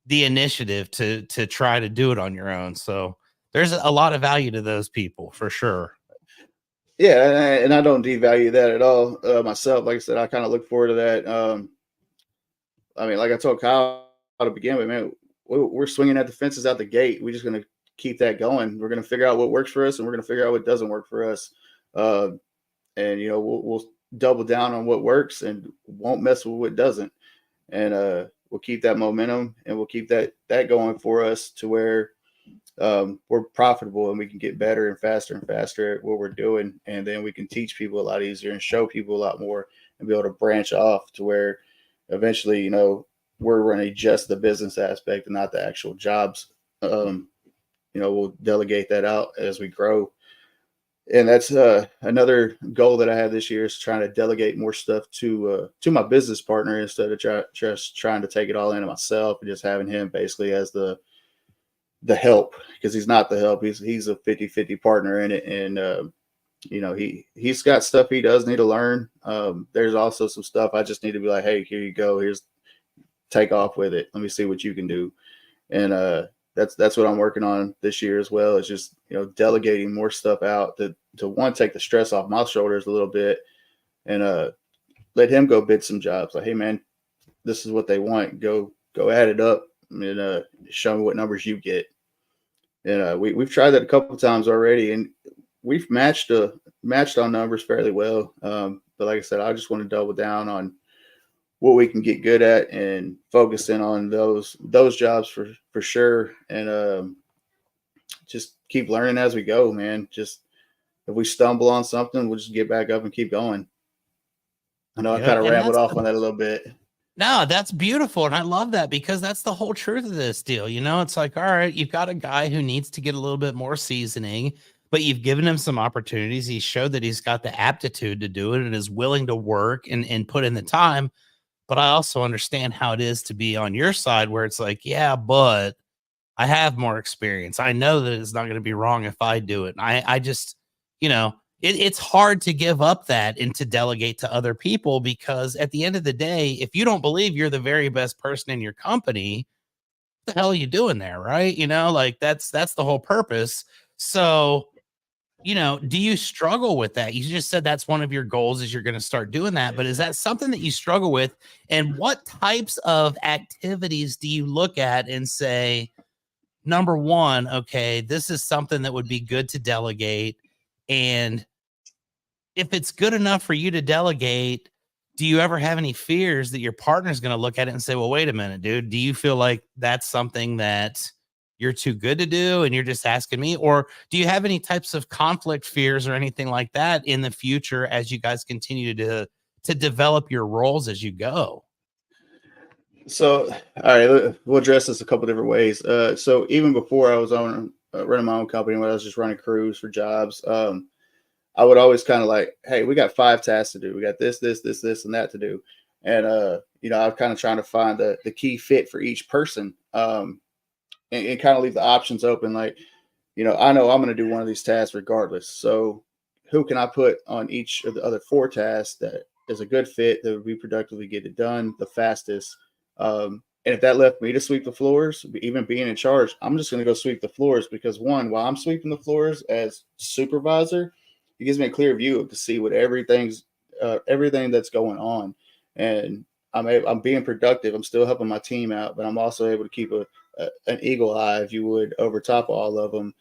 Speaker 1: initiative to try to do it on your own. So there's a lot of value to those people for sure.
Speaker 2: Yeah, and I don't devalue that at all myself. Like I said, I kind of look forward to that. I mean, like I told Kyle to begin with, man, we're swinging at the fences out the gate. We're just going to keep that going. We're going to figure out what works for us, and we're going to figure out what doesn't work for us. Uh, and we'll double down on what works and won't mess with what doesn't. And we'll keep that momentum, and we'll keep that going for us to where we're profitable and we can get better and faster at what we're doing. And then we can teach people a lot easier and show people a lot more and be able to branch off to where eventually, we're running just the business aspect and not the actual jobs. We'll delegate that out as we grow. And that's another goal that I have this year is trying to delegate more stuff to my business partner instead of just trying to take it all into myself and just having him basically as the help, because he's not the help. He's a 50-50 partner in it. And, he's got stuff he does need to learn. There's also some stuff I just need to be like, hey, here you go. Here's take off with it. Let me see what you can do. And that's what I'm working on this year as well. Is just, delegating more stuff out to one, take the stress off my shoulders a little bit and let him go bid some jobs. Like, hey man, this is what they want. Go add it up and show me what numbers you get. And we've tried that a couple of times already, and we've matched on numbers fairly well. But like I said, I just want to double down on what we can get good at and focus in on those jobs for sure. And just keep learning as we go, man. Just if we stumble on something, we'll just get back up and keep going. I know I kind of rambled off on that a little bit.
Speaker 1: No, that's beautiful. And I love that because that's the whole truth of this deal. It's like, all right, you've got a guy who needs to get a little bit more seasoning, but you've given him some opportunities. He showed that he's got the aptitude to do it and is willing to work and put in the time. But I also understand how it is to be on your side where it's like, yeah, but I have more experience. I know that it's not going to be wrong if I do it. And I just, it's hard to give up that and to delegate to other people because at the end of the day, if you don't believe you're the very best person in your company, what the hell are you doing there? Right. Like that's the whole purpose. So, do you struggle with that? You just said that's one of your goals is you're going to start doing that, but is that something that you struggle with? And what types of activities do you look at and say, number one, okay, this is something that would be good to delegate. And if it's good enough for you to delegate, do you ever have any fears that your partner's going to look at it and say, well, wait a minute, dude, do you feel like that's something that you're too good to do and you're just asking me? Or do you have any types of conflict fears or anything like that in the future as you guys continue to develop your roles as you go?
Speaker 2: So, all right, we'll address this a couple different ways. So even before I was running my own company, when I was just running crews for jobs, I would always kind of like, hey, we got 5 tasks to do. We got this, and that to do. And, I was kind of trying to find the key fit for each person and kind of leave the options open. Like, I know I'm going to do one of these tasks regardless. So who can I put on each of the other 4 tasks that is a good fit that would be productively get it done the fastest? And if that left me to sweep the floors, even being in charge, I'm just going to go sweep the floors because one, while I'm sweeping the floors as supervisor, it gives me a clear view to see what everything that's going on, and I'm being productive. I'm still helping my team out, but I'm also able to keep an eagle eye, if you would, over top of all of them,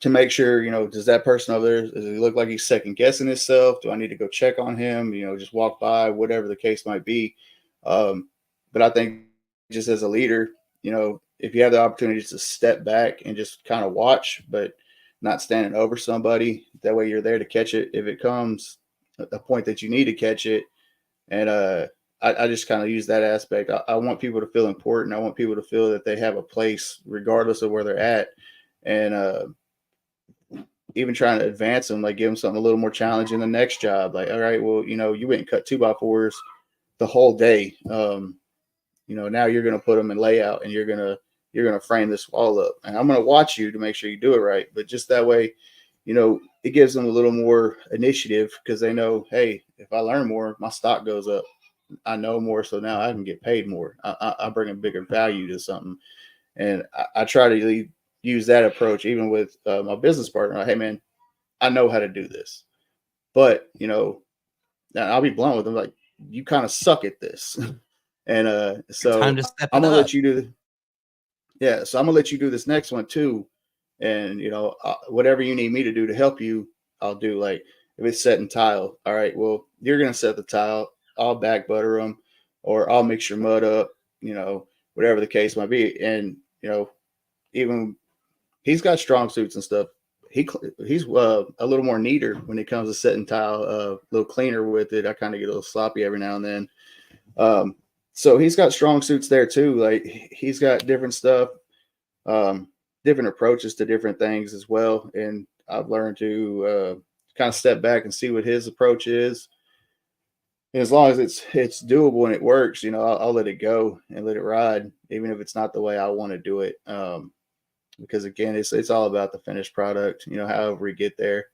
Speaker 2: to make sure, does that person over there, does he look like he's second guessing himself? Do I need to go check on him? Just walk by, whatever the case might be. But I think just as a leader, if you have the opportunity to step back and just kind of watch, but not standing over somebody, that way you're there to catch it if it comes a point that you need to catch it. And I just kind of use that aspect. I want people to feel important. I want people to feel that they have a place regardless of where they're at. And even trying to advance them, like give them something a little more challenging the next job. Like, all right, well, you went and cut 2x4s the whole day. Now you're going to put them in layout and you're going to frame this wall up, and I'm going to watch you to make sure you do it right. But just that way, it gives them a little more initiative because they know, hey, if I learn more, my stock goes up. I know more, so now I can get paid more. I bring a bigger value to something, and I try to use that approach even with my business partner. Like, hey man, I know how to do this. But, and I'll be blunt with them, like, you kind of suck at this. And
Speaker 1: Time
Speaker 2: so
Speaker 1: to step
Speaker 2: I'm
Speaker 1: it
Speaker 2: gonna let
Speaker 1: up.
Speaker 2: you do yeah, so I'm gonna let you do this next one too. And whatever you need me to do to help you, I'll do. Like if it's setting tile, all right, well, you're gonna set the tile, I'll back butter them, or I'll mix your mud up, whatever the case might be. And even he's got strong suits and stuff. He's a little more neater when it comes to setting tile, a little cleaner with it. I kind of get a little sloppy every now and then. Um, so he's got strong suits there too. Like he's got different stuff, um, different approaches to different things as well. And I've learned to kind of step back and see what his approach is. And as long as it's doable and it works, I'll let it go and let it ride, even if it's not the way I want to do it. Because again, it's all about the finished product. However we get there,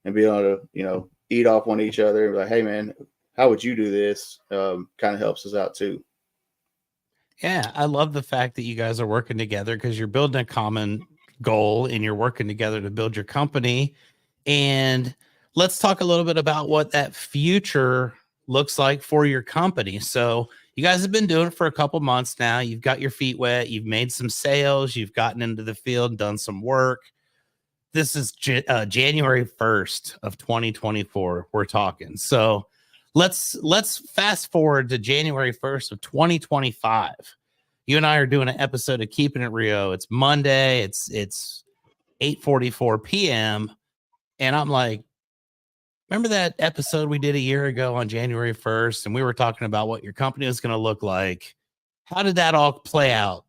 Speaker 2: and be able to eat off on each other. And be like, hey man, how would you do this? Kind of helps us out too.
Speaker 1: Yeah, I love the fact that you guys are working together because you're building a common goal and you're working together to build your company. And let's talk a little bit about what that future looks like for your company. So, you guys have been doing it for a couple months now. You've got your feet wet, you've made some sales, you've gotten into the field, done some work. This is January 1st of 2024 we're talking. So, let's fast forward to January 1st of 2025. You and I are doing an episode of Keeping It Rio. It's Monday. It's 8:44 p.m. And I'm like, remember that episode we did a year ago on January 1st? And we were talking about what your company was going to look like. How did that all play out?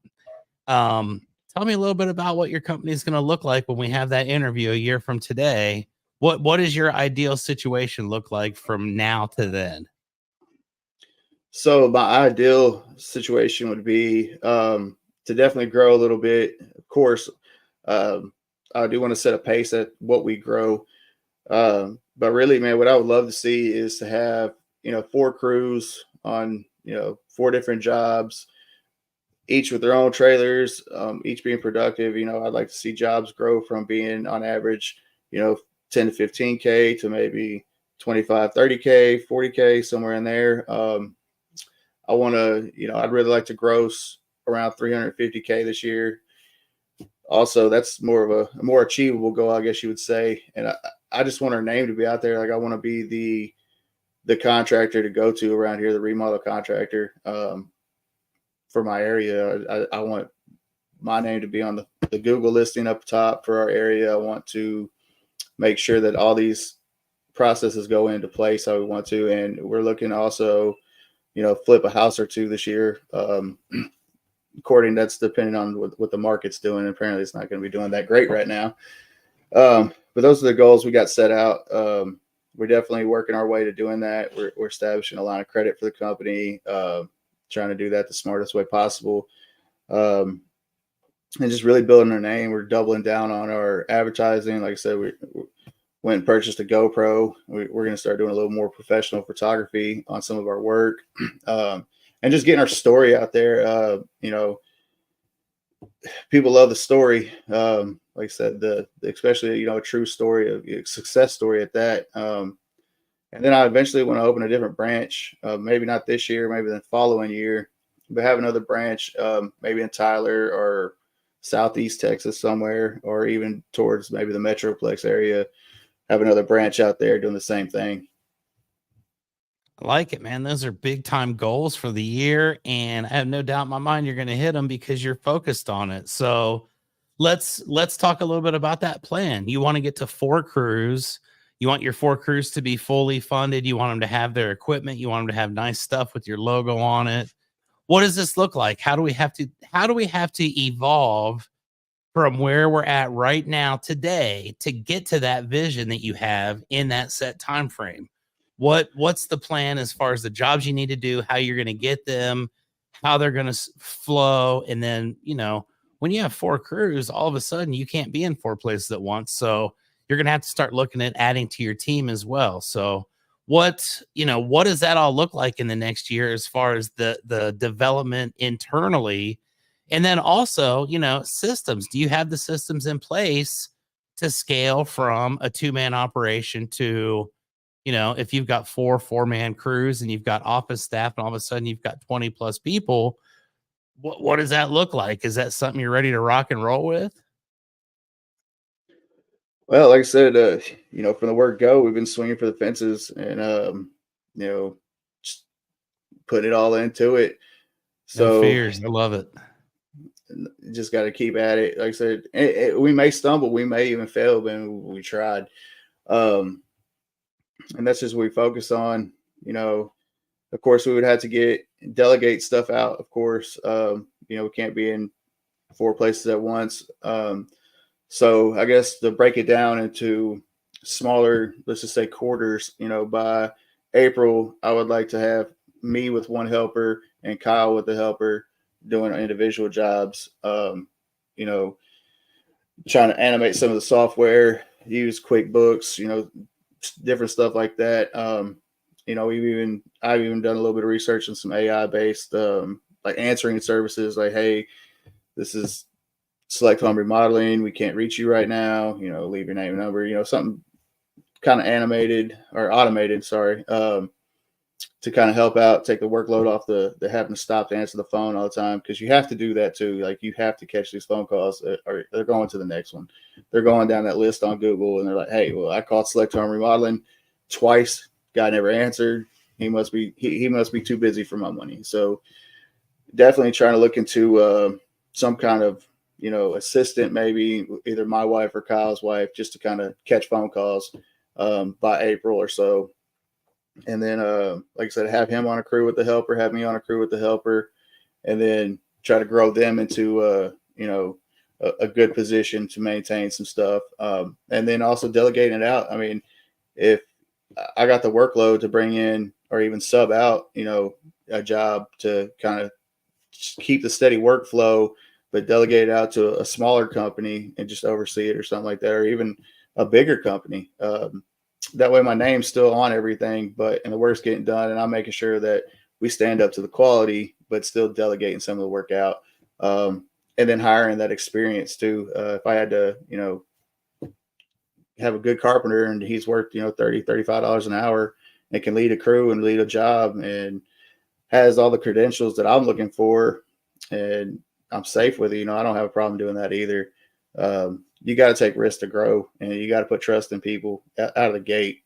Speaker 1: Um, Tell me a little bit about what your company is going to look like when we have that interview a year from today. What does your ideal situation look like from now to then?
Speaker 2: So my ideal situation would be to definitely grow a little bit. Of course, um, I do want to set a pace at what we grow. But really, man, what I would love to see is to have 4 crews on four different jobs, each with their own trailers, each being productive. I'd like to see jobs grow from being on average, 10 to 15K to maybe 25, 30K, 40K, somewhere in there. I want to, I'd really like to gross around 350K this year. Also, that's more of a more achievable goal, I guess you would say. And I just want our name to be out there. Like I want to be the contractor to go to around here, the remodel contractor for my area. I want my name to be on the Google listing up top for our area. I want to make sure that all these processes go into place how we want to. And we're looking also, flip a house or two this year. According, that's depending on what the market's doing. Apparently it's not going to be doing that great right now. But those are the goals we got set out. We're definitely working our way to doing that. We're establishing a line of credit for the company, trying to do that the smartest way possible. And just really building our name. We're doubling down on our advertising. Like I said, we went and purchased a GoPro. We're going to start doing a little more professional photography on some of our work. And just getting our story out there. People love the story. Like I said, especially a true story, a success story at that. And then I eventually want to open a different branch. Maybe not this year, maybe the following year, but have another branch, maybe in Tyler or Southeast Texas somewhere, or even towards maybe the Metroplex area. Have another branch out there doing the same thing.
Speaker 1: I like it, man. Those are big time goals for the year. And I have no doubt in my mind you're going to hit them because you're focused on it. So let's talk a little bit about that plan. You want to get to 4 crews. You want your 4 crews to be fully funded. You want them to have their equipment. You want them to have nice stuff with your logo on it. What does this look like? How do we have to evolve from where we're at right now today to get to that vision that you have in that set time frame? What's the plan as far as the jobs you need to do, how you're going to get them, how they're going to flow? And then, when you have 4 crews, all of a sudden you can't be in 4 places at once. So you're going to have to start looking at adding to your team as well. So what does that all look like in the next year as far as the development internally? And then also, systems. Do you have the systems in place to scale from a 2-man operation to, if you've got 4-man crews and you've got office staff and all of a sudden you've got 20 plus people, what does that look like? Is that something you're ready to rock and roll with?
Speaker 2: Well, like I said, from the word go, we've been swinging for the fences and, just put it all into it.
Speaker 1: No
Speaker 2: So
Speaker 1: fears. I love it.
Speaker 2: just got to keep at it. Like I said, we may stumble, we may even fail, but we tried. And that's just what we focus on. Of course, we would have to delegate stuff out. Of course, we can't be in 4 places at once. So I guess to break it down into smaller, let's just say quarters, by April, I would like to have me with 1 helper and Kyle with the helper doing individual jobs, trying to animate some of the software, use QuickBooks, different stuff like that. I've even done a little bit of research on some AI based, like answering services like, hey, this is select home remodeling. We can't reach you right now. Leave your name and number, something kind of animated or automated, sorry, to kind of help out, take the workload off the having to stop to answer the phone all the time. Cause you have to do that too. Like you have to catch these phone calls or they're going to the next one. They're going down that list on Google and they're like, hey, well, I called select home remodeling twice. Guy never answered. He must be too busy for my money. So definitely trying to look into some kind of assistant, maybe either my wife or Kyle's wife, just to kind of catch phone calls by April or so. And then, like I said, have him on a crew with the helper, have me on a crew with the helper, and then try to grow them into a good position to maintain some stuff. And then also delegating it out. I mean, if I got the workload to bring in or even sub out, a job to kind of keep the steady workflow, but delegate it out to a smaller company and just oversee it or something like that, or even a bigger company. That way my name's still on everything, and the work's getting done. And I'm making sure that we stand up to the quality, but still delegating some of the work out. And then hiring that experience too. If I had to, have a good carpenter and he's worked, $30-$35 an hour and can lead a crew and lead a job and has all the credentials that I'm looking for, and I'm safe with it. I don't have a problem doing that either. You got to take risks to grow, and you got to put trust in people out of the gate.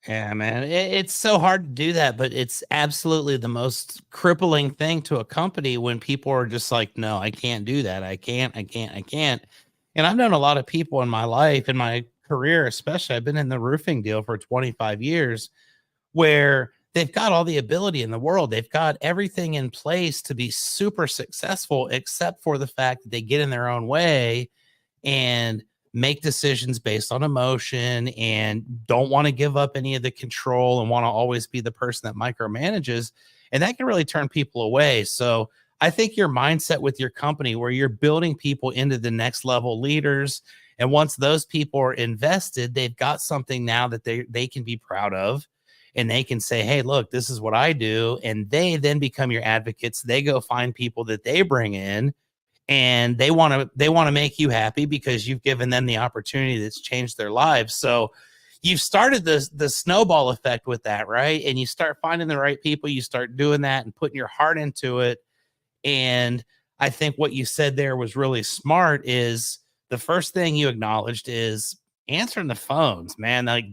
Speaker 1: Yeah, man. It's so hard to do that, but it's absolutely the most crippling thing to a company when people are just like, no, I can't do that. I can't. And I've known a lot of people in my life, in my career, especially. I've been in the roofing deal for 25 years where they've got all the ability in the world. They've got everything in place to be super successful, except for the fact that they get in their own way and make decisions based on emotion and don't want to give up any of the control and want to always be the person that micromanages. And that can really turn people away. So I think your mindset with your company, where you're building people into the next level leaders, and once those people are invested, they've got something now that they can be proud of. And they can say, hey, look, this is what I do. And they then become your advocates. They go find people that they bring in, and they want to make you happy because you've given them the opportunity that's changed their lives. So you've started the snowball effect with that, right? And you start finding the right people, you start doing that and putting your heart into it. And I think what you said there was really smart. Is the first thing you acknowledged is answering the phones, man. Like,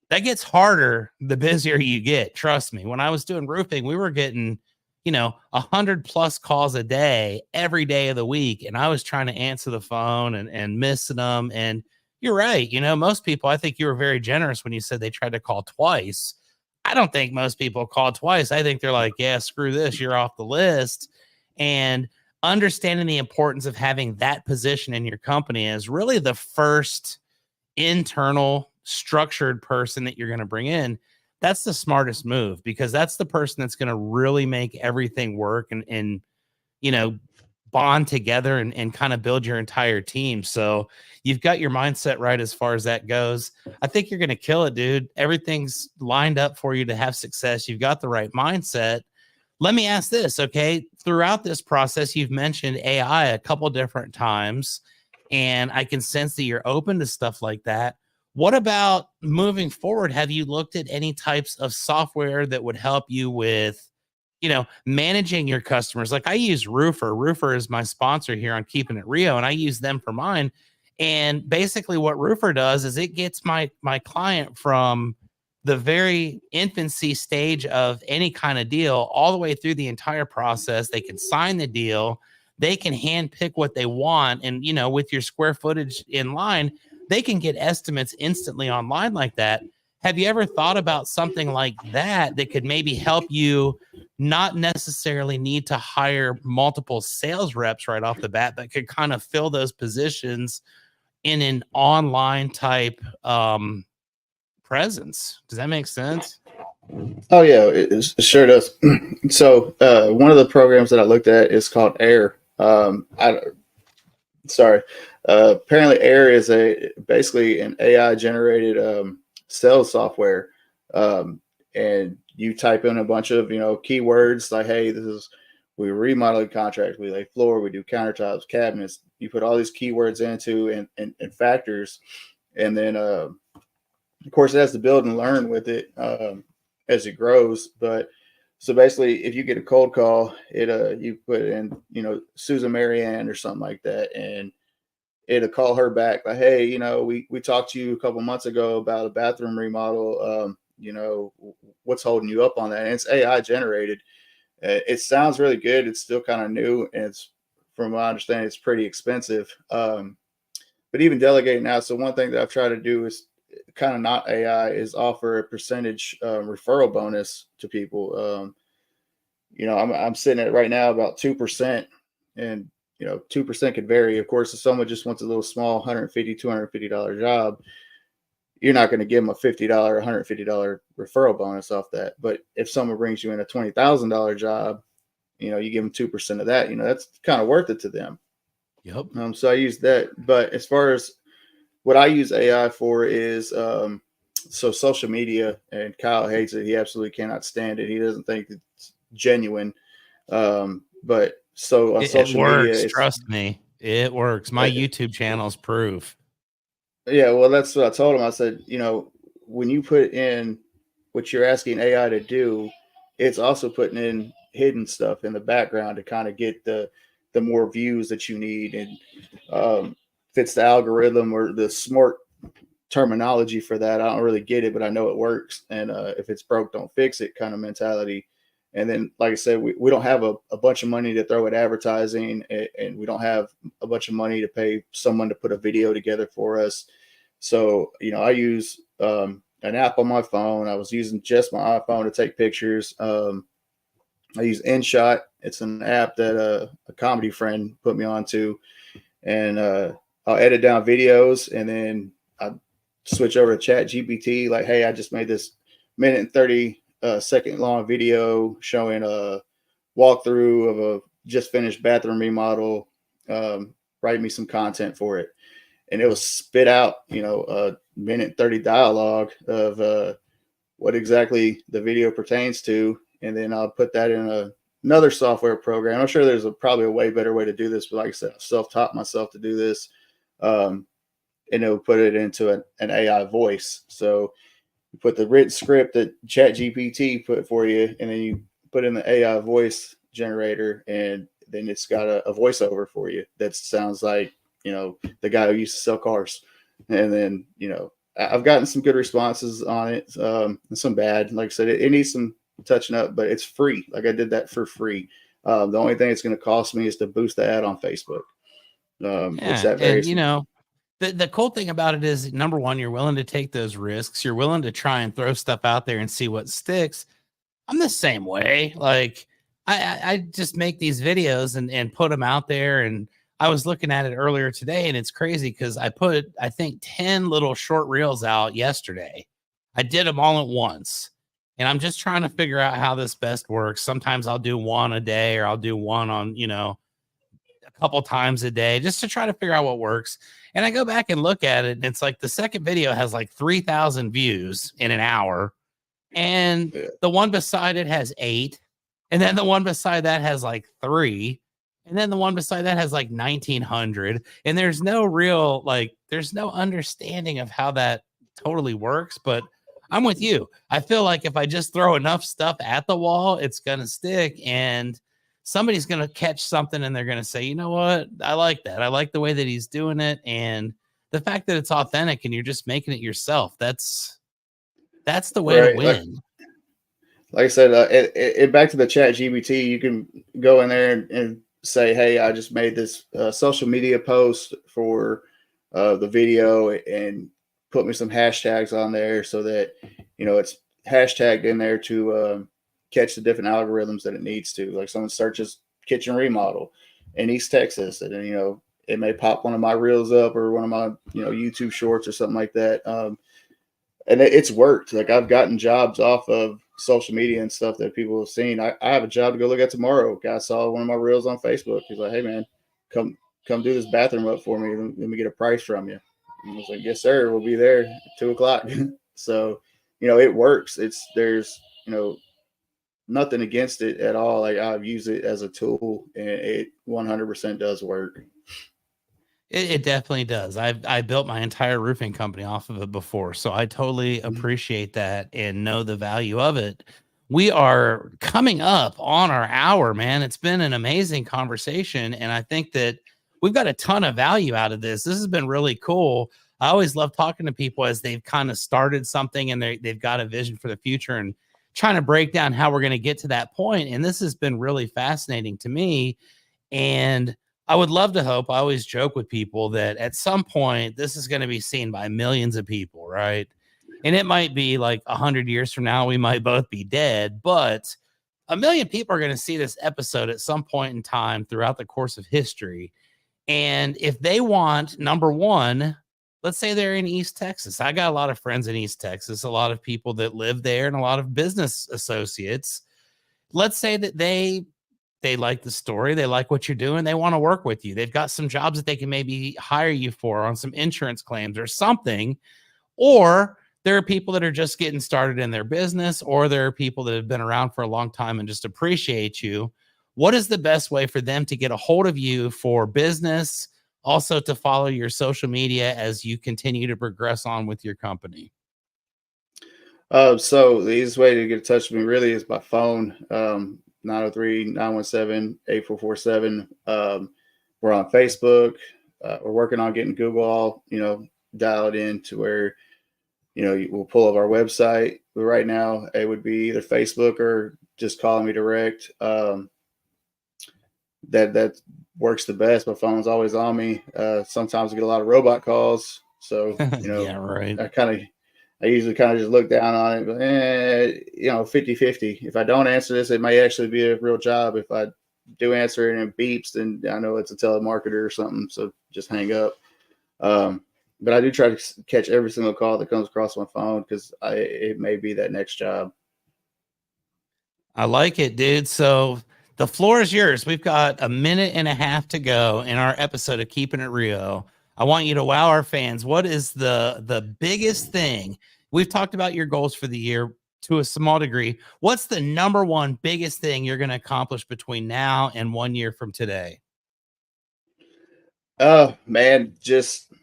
Speaker 1: that gets harder the busier you get. Trust me. When I was doing roofing, we were getting 100+ calls a day, every day of the week. And I was trying to answer the phone and missing them. And you're right. Most people, I think you were very generous when you said they tried to call twice. I don't think most people call twice. I think they're like, yeah, screw this. You're off the list. And understanding the importance of having that position in your company is really the first internal structured person that you're going to bring in. That's the smartest move, because that's the person that's going to really make everything work and bond together and kind of build your entire team. So you've got your mindset right as far as that goes. I think you're going to kill it, dude. Everything's lined up for you to have success. You've got the right mindset. Let me ask this, okay? Throughout this process, you've mentioned AI a couple different times. and I can sense that you're open to stuff like that. What about moving forward? Have you looked at any types of software that would help you with, managing your customers? Like I use Roofer. Roofer is my sponsor here on Keeping It Rio, and I use them for mine. And basically, what Roofer does is it gets my client from the very infancy stage of any kind of deal all the way through the entire process. They can sign the deal. They can hand pick what they want. And, with your square footage in line, they can get estimates instantly online like that. Have you ever thought about something like that that could maybe help you not necessarily need to hire multiple sales reps right off the bat, but could kind of fill those positions in an online type presence? Does that make sense?
Speaker 2: Oh yeah, it sure does. So one of the programs that I looked at is called Air. Apparently Air is basically an AI generated sales software, and you type in a bunch of keywords like, hey, we remodel contracts, we lay floor, we do countertops, cabinets. You put all these keywords into and factors, and then of course it has to build and learn with it as it grows. But so basically, if you get a cold call, you put in Susan Marianne or something like that, and it'll call her back like, hey, we talked to you a couple months ago about a bathroom remodel. What's holding you up on that? And it's AI generated. It sounds really good. It's still kind of new, and it's, from my understanding, it's pretty expensive. But even delegating now. So one thing that I've tried to do is kind of not AI, is offer a percentage referral bonus to people. I'm sitting at right now about 2%, and 2% could vary. Of course, if someone just wants a little small $150, $250 job, you're not going to give them a $50, $150 referral bonus off that. But if someone brings you in a $20,000 job, you give them 2% of that, that's kind of worth it to them.
Speaker 1: Yep.
Speaker 2: So I use that. But as far as what I use AI for is so social media, and Kyle hates it. He absolutely cannot stand it. He doesn't think it's genuine. But so on social media,
Speaker 1: trust me, it works. My YouTube channel's proof.
Speaker 2: Yeah, well, that's what I told him. I said, when you put in what you're asking AI to do, it's also putting in hidden stuff in the background to kind of get the more views that you need, and fits the algorithm or the smart terminology for that. I don't really get it, but I know it works. And if it's broke, don't fix it kind of mentality. And then, like I said, we don't have a bunch of money to throw at advertising, and we don't have a bunch of money to pay someone to put a video together for us. So, I use an app on my phone. I was using just my iPhone to take pictures. I use InShot. It's an app that a comedy friend put me onto, and I'll edit down videos, and then I switch over to Chat GPT. Like, hey, I just made this minute and 30 second long video showing a walkthrough of a just finished bathroom remodel. Write me some content for it, and it will spit out a minute 30 dialogue of what exactly the video pertains to, and then I'll put that in another software program. I'm sure there's probably a way better way to do this, but like I said, I've self-taught myself to do this, and it'll put it into an AI voice. So you put the written script that Chat GPT put for you, and then you put in the AI voice generator, and then it's got a voiceover for you that sounds like the guy who used to sell cars. And then I've gotten some good responses on it, and some bad. Like I said, it needs some touching up, but it's free. Like, I did that for free. The only thing it's going to cost me is to boost the ad on Facebook.
Speaker 1: The cool thing about it is, number one, you're willing to take those risks. You're willing to try and throw stuff out there and see what sticks. I'm the same way. Like, I just make these videos and put them out there. And I was looking at it earlier today, and it's crazy because I put, I think, 10 little short reels out yesterday. I did them all at once, and I'm just trying to figure out how this best works. Sometimes I'll do one a day, or I'll do one on, a couple times a day, just to try to figure out what works. And I go back and look at it, and it's like the second video has like 3,000 views in an hour, and the one beside it has 8, and then the one beside that has like 3, And then the one beside that has like 1900. And there's no real, like, there's no understanding of how that totally works. But I'm with you. I feel like if I just throw enough stuff at the wall, it's going to stick. And somebody's going to catch something and they're going to say, you know what? I like that. I like the way that he's doing it. And the fact that it's authentic and you're just making it yourself, that's the way to
Speaker 2: Right.
Speaker 1: win.
Speaker 2: Like I said, back to the chat GBT, you can go in there and say, hey, I just made this social media post for the video and put me some hashtags on there so that, it's hashtagged in there to catch the different algorithms that it needs to. Like someone searches kitchen remodel in East Texas, and then, it may pop one of my reels up or one of my, YouTube shorts or something like that. And it's worked. Like I've gotten jobs off of social media and stuff that people have seen. I have a job to go look at tomorrow. Guy saw one of my reels on Facebook. He's like, hey man, come do this bathroom up for me. Let me get a price from you. And I was like, yes, sir. We'll be there at 2:00. So, it works. There's, nothing against it at all. Like I've used it as a tool and it 100% does work.
Speaker 1: It definitely does. I built my entire roofing company off of it before, so I totally appreciate that and know the value of it. We are coming up on our hour, man. It's been an amazing conversation, and I think that we've got a ton of value out of this. This has been really cool. I always love talking to people as they've kind of started something and they've got a vision for the future and trying to break down how we're going to get to that point. And this has been really fascinating to me. And I would love to hope, I always joke with people that at some point this is going to be seen by millions of people, right? And it might be like 100 years from now, we might both be dead, but a million people are going to see this episode at some point in time throughout the course of history. And if they want, number one, let's say they're in East Texas. I got a lot of friends in East Texas, a lot of people that live there and a lot of business associates. Let's say that they like the story, they like what you're doing, they want to work with you. They've got some jobs that they can maybe hire you for on some insurance claims or something. Or there are people that are just getting started in their business, or there are people that have been around for a long time and just appreciate you. What is the best way for them to get a hold of you for business, also to follow your social media as you continue to progress on with your company?
Speaker 2: So the easiest way to get in touch with me really is by phone. 903-917-8447. We're on Facebook. We're working on getting Google all, dialed in to where, we'll pull up our website. But right now it would be either Facebook or just calling me direct. That works the best. My phone's always on me. Sometimes I get a lot of robot calls. So,
Speaker 1: Yeah, right.
Speaker 2: I usually kind of just look down on it, but 50-50. If I don't answer this, it may actually be a real job. If I do answer it and it beeps, then I know it's a telemarketer or something. So just hang up. But I do try to catch every single call that comes across my phone because it may be that next job.
Speaker 1: I like it, dude. So the floor is yours. We've got a minute and a half to go in our episode of Keeping It Real. I want you to wow our fans. What is the biggest thing? We've talked about your goals for the year to a small degree. What's the number one biggest thing you're going to accomplish between now and 1 year from today?
Speaker 2: Man, just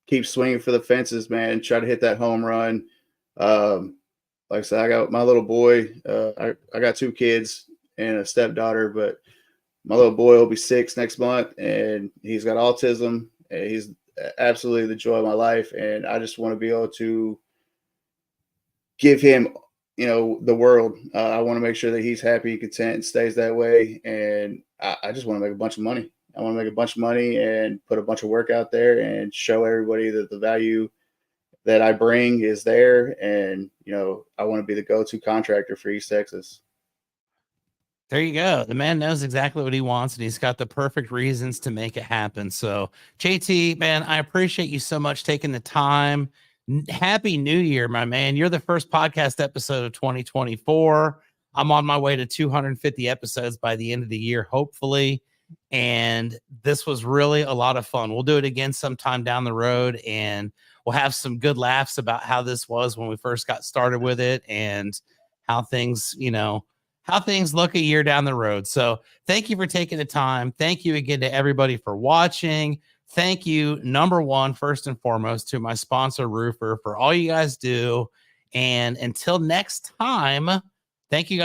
Speaker 2: keep swinging for the fences, man. Try to hit that home run. Like I said, I got my little boy. I got 2 kids and a stepdaughter, but my little boy will be 6 next month, and he's got autism. And he's absolutely the joy of my life, and I just want to be able to give him, the world. I want to make sure that he's happy, content, and stays that way. And I just want to make a bunch of money. I want to make a bunch of money and put a bunch of work out there and show everybody that the value that I bring is there. And, I want to be the go-to contractor for East Texas.
Speaker 1: There you go. The man knows exactly what he wants, and he's got the perfect reasons to make it happen. So, JT, man, I appreciate you so much taking the time. Happy New Year, my man. You're the first podcast episode of 2024. I'm on my way to 250 episodes by the end of the year, hopefully. And this was really a lot of fun. We'll do it again sometime down the road, and we'll have some good laughs about how this was when we first got started with it and how things, how things look a year down the road. So thank you for taking the time. Thank you again to everybody for watching. Thank you, number one, first and foremost, to my sponsor, Roofer, for all you guys do. And until next time, thank you guys.